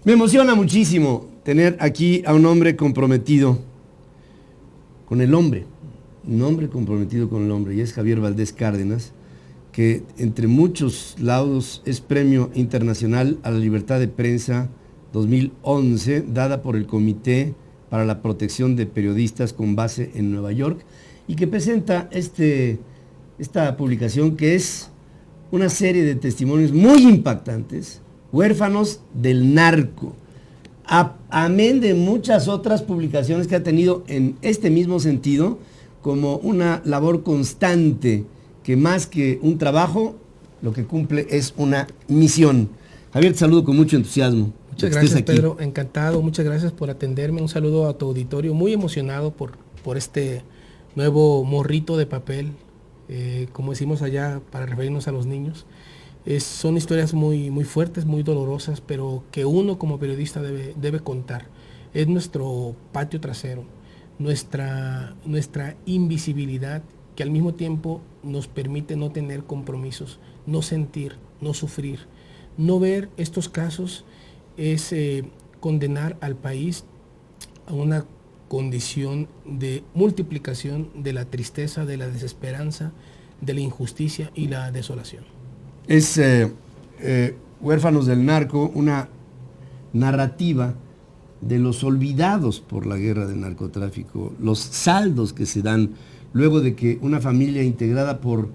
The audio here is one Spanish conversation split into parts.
Me emociona muchísimo tener aquí a un hombre comprometido con el hombre, un hombre comprometido con el hombre, y es Javier Valdés Cárdenas, que entre muchos laudos es Premio Internacional a la Libertad de Prensa 2011, dada por el Comité para la Protección de Periodistas con base en Nueva York, y que presenta esta publicación que es una serie de testimonios muy impactantes, huérfanos del narco, amén de muchas otras publicaciones que ha tenido en este mismo sentido, como una labor constante que más que un trabajo, lo que cumple es una misión. Javier, te saludo con mucho entusiasmo. Muchas gracias, Pedro, encantado, muchas gracias por atenderme, un saludo a tu auditorio, muy emocionado por este nuevo morrito de papel, como decimos allá para referirnos a los niños. Son historias muy, muy fuertes, muy dolorosas, pero que uno como periodista debe contar. Es nuestro patio trasero, nuestra invisibilidad, que al mismo tiempo nos permite no tener compromisos, no sentir, no sufrir. No ver estos casos es condenar al país a una condición de multiplicación de la tristeza, de la desesperanza, de la injusticia y la desolación. Es Huérfanos del Narco, una narrativa de los olvidados por la guerra del narcotráfico, los saldos que se dan luego de que una familia integrada por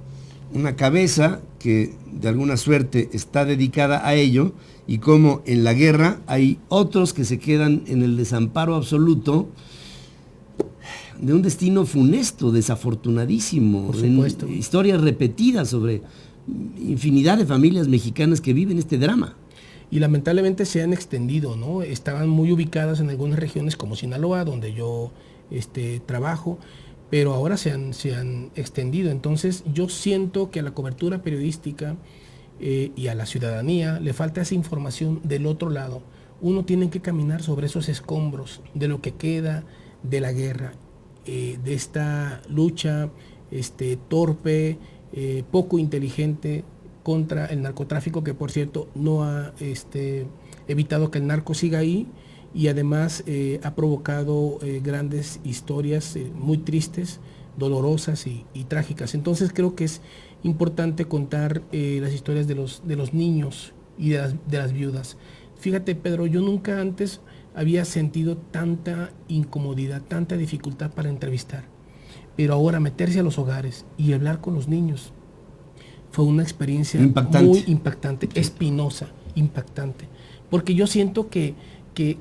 una cabeza que de alguna suerte está dedicada a ello, y como en la guerra hay otros que se quedan en el desamparo absoluto de un destino funesto, desafortunadísimo, por supuesto. Historias repetidas sobre infinidad de familias mexicanas que viven este drama. Y lamentablemente se han extendido, ¿no? Estaban muy ubicadas en algunas regiones como Sinaloa, donde yo trabajo, pero ahora se han extendido. Entonces yo siento que a la cobertura periodística y a la ciudadanía le falta esa información del otro lado. Uno tiene que caminar sobre esos escombros de lo que queda de la guerra, de esta lucha torpe, poco inteligente contra el narcotráfico, que por cierto no ha evitado que el narco siga ahí, y además ha provocado grandes historias muy tristes, dolorosas y trágicas. Entonces creo que es importante contar las historias de los niños y de las viudas. Fíjate, Pedro, yo nunca antes había sentido tanta incomodidad, tanta dificultad para entrevistar, pero ahora meterse a los hogares y hablar con los niños fue una experiencia muy impactante, espinosa, impactante, porque yo siento que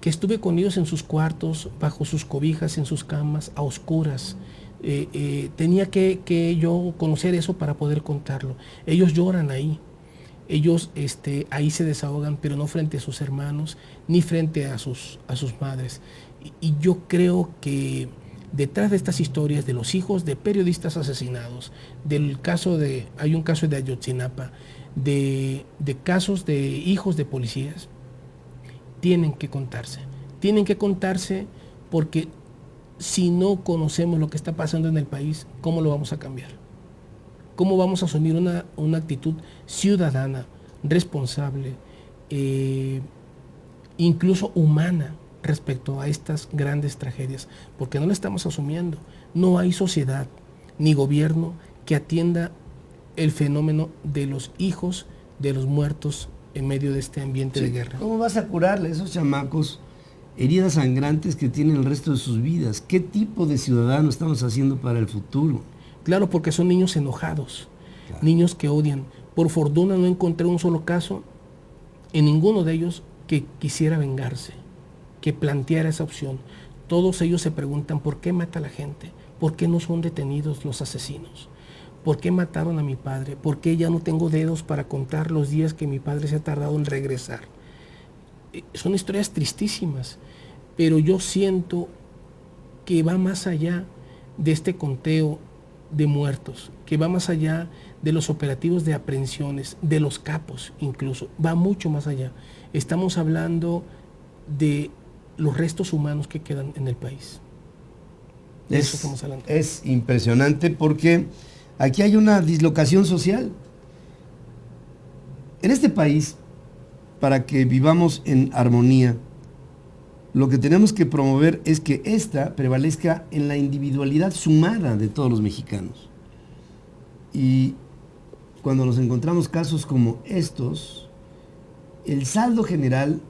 estuve con ellos en sus cuartos, bajo sus cobijas, en sus camas, a oscuras. Tenía que yo conocer eso para poder contarlo. Ellos lloran ahí, ellos ahí se desahogan, pero no frente a sus hermanos, ni frente a sus madres. Y yo creo que detrás de estas historias de los hijos de periodistas asesinados, hay un caso de Ayotzinapa, de casos de hijos de policías, tienen que contarse porque si no conocemos lo que está pasando en el país, ¿cómo lo vamos a cambiar? ¿Cómo vamos a asumir una actitud ciudadana, responsable, incluso humana respecto a estas grandes tragedias? Porque no la estamos asumiendo. No hay sociedad ni gobierno que atienda el fenómeno de los hijos de los muertos en medio de este ambiente de guerra. ¿Cómo vas a curarle a esos chamacos heridas sangrantes que tienen el resto de sus vidas? ¿Qué tipo de ciudadano estamos haciendo para el futuro? Claro, porque son niños enojados, claro, niños que odian. Por fortuna no encontré un solo caso en ninguno de ellos que quisiera vengarse, que planteara esa opción. Todos ellos se preguntan por qué mata a la gente, por qué no son detenidos los asesinos, por qué mataron a mi padre, por qué ya no tengo dedos para contar los días que mi padre se ha tardado en regresar. Son historias tristísimas, pero yo siento que va más allá de este conteo de muertos, que va más allá de los operativos de aprehensiones, de los capos incluso, va mucho más allá. Estamos hablando de los restos humanos que quedan en el país. De eso estamos hablando. Es impresionante porque aquí hay una dislocación social. En este país para que vivamos en armonía, lo que tenemos que promover es que ésta prevalezca en la individualidad sumada de todos los mexicanos. Y cuando nos encontramos casos como estos, el saldo general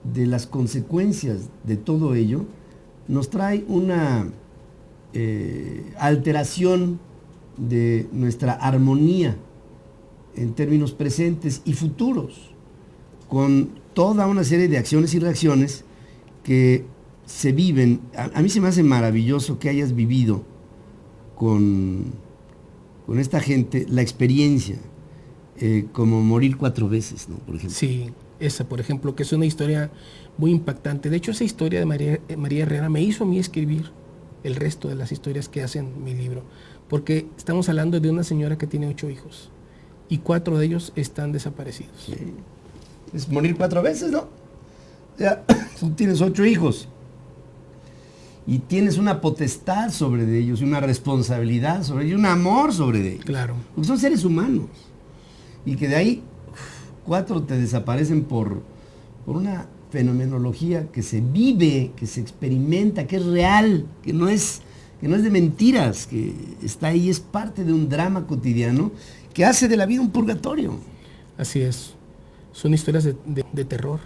de las consecuencias de todo ello nos trae una alteración de nuestra armonía en términos presentes y futuros, con toda una serie de acciones y reacciones que se viven. A mí se me hace maravilloso que hayas vivido con esta gente la experiencia, como morir 4 veces, ¿no? Por ejemplo. Sí, esa, por ejemplo, que es una historia muy impactante. De hecho, esa historia de María Herrera me hizo a mí escribir el resto de las historias que hacen mi libro, porque estamos hablando de una señora que tiene 8 hijos y 4 de ellos están desaparecidos. Sí. Es morir 4 veces, ¿no? O sea, tú tienes 8 hijos y tienes una potestad sobre ellos, y una responsabilidad sobre ellos, un amor sobre ellos. Claro. Porque son seres humanos. Y que de ahí 4 te desaparecen por una fenomenología que se vive, que se experimenta, que es real, que no es de mentiras, que está ahí, es parte de un drama cotidiano que hace de la vida un purgatorio. Así es. Son historias de terror.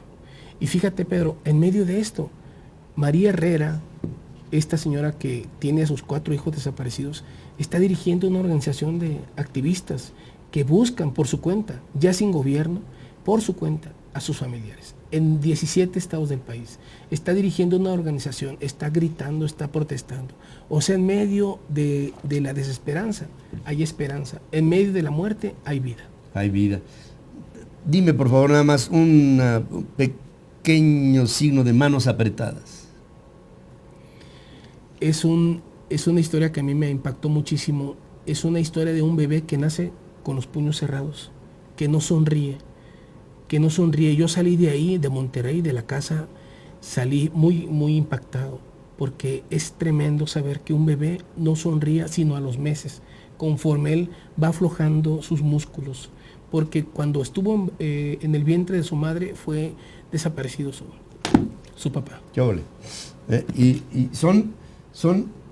Y fíjate, Pedro, en medio de esto, María Herrera, esta señora que tiene a sus 4 hijos desaparecidos, está dirigiendo una organización de activistas que buscan por su cuenta, ya sin gobierno, por su cuenta, a sus familiares. En 17 estados del país. Está dirigiendo una organización, está gritando, está protestando. O sea, en medio de la desesperanza hay esperanza. En medio de la muerte hay vida. Hay vida. Dime, por favor, nada más un pequeño signo de manos apretadas. Es una historia que a mí me impactó muchísimo. Es una historia de un bebé que nace con los puños cerrados, que no sonríe. Yo salí de ahí, de Monterrey, de la casa, salí muy, muy impactado, porque es tremendo saber que un bebé no sonría sino a los meses, conforme él va aflojando sus músculos, porque cuando estuvo en el vientre de su madre fue desaparecido su papá. ¿Qué ole? Y son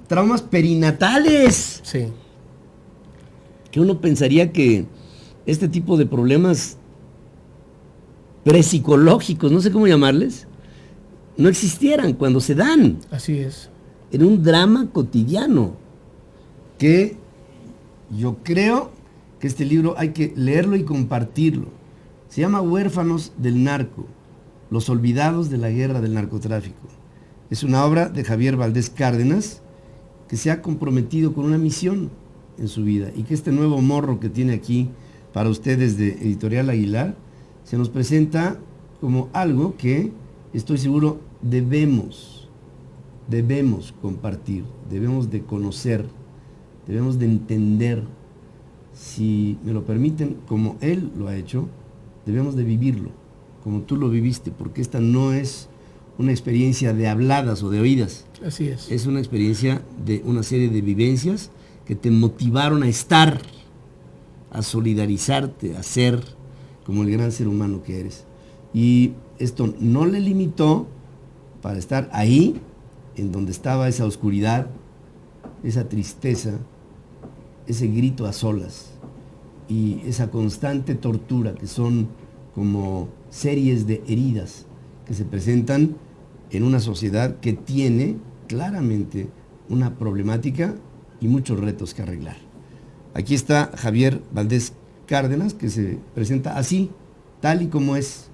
traumas perinatales. Sí. Que uno pensaría que este tipo de problemas prepsicológicos, no sé cómo llamarles, no existieran cuando se dan. Así es. En un drama cotidiano, que yo creo que este libro hay que leerlo y compartirlo. Se llama Huérfanos del Narco, los olvidados de la guerra del narcotráfico. Es una obra de Javier Valdés Cárdenas, que se ha comprometido con una misión en su vida, y que este nuevo morro que tiene aquí para ustedes de Editorial Aguilar se nos presenta como algo que estoy seguro debemos compartir, debemos de conocer, debemos de entender. Si me lo permiten, como él lo ha hecho, debemos de vivirlo, como tú lo viviste, porque esta no es una experiencia de habladas o de oídas. Así es. Es una experiencia de una serie de vivencias que te motivaron a estar, a solidarizarte, a ser como el gran ser humano que eres. Y esto no le limitó para estar ahí, en donde estaba esa oscuridad, esa tristeza, ese grito a solas y esa constante tortura, que son como series de heridas que se presentan en una sociedad que tiene claramente una problemática y muchos retos que arreglar. Aquí está Javier Valdés Cárdenas, que se presenta así, tal y como es,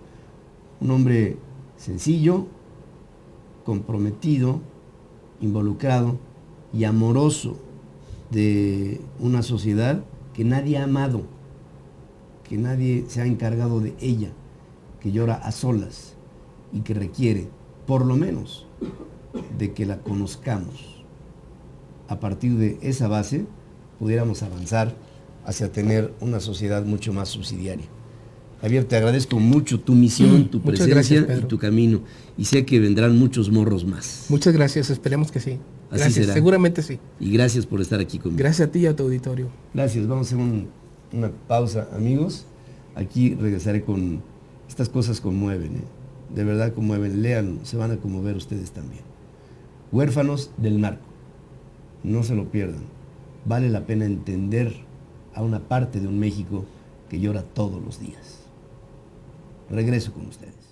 un hombre sencillo, comprometido, involucrado y amoroso de una sociedad que nadie ha amado, que nadie se ha encargado de ella, que llora a solas y que requiere, por lo menos, de que la conozcamos. A partir de esa base, pudiéramos avanzar hacia tener una sociedad mucho más subsidiaria. Javier, te agradezco mucho tu misión, tu presencia y tu camino. Y sé que vendrán muchos morros más. Muchas gracias, esperemos que sí. Así Gracias, será. Seguramente sí. Y gracias por estar aquí conmigo. Gracias a ti y a tu auditorio. Gracias, vamos a hacer una pausa, amigos. Aquí regresaré con Estas cosas conmueven, ¿eh? De verdad conmueven. Lean, se van a conmover ustedes también. Huérfanos del narco. No se lo pierdan. Vale la pena entender a una parte de un México que llora todos los días. Regreso con ustedes.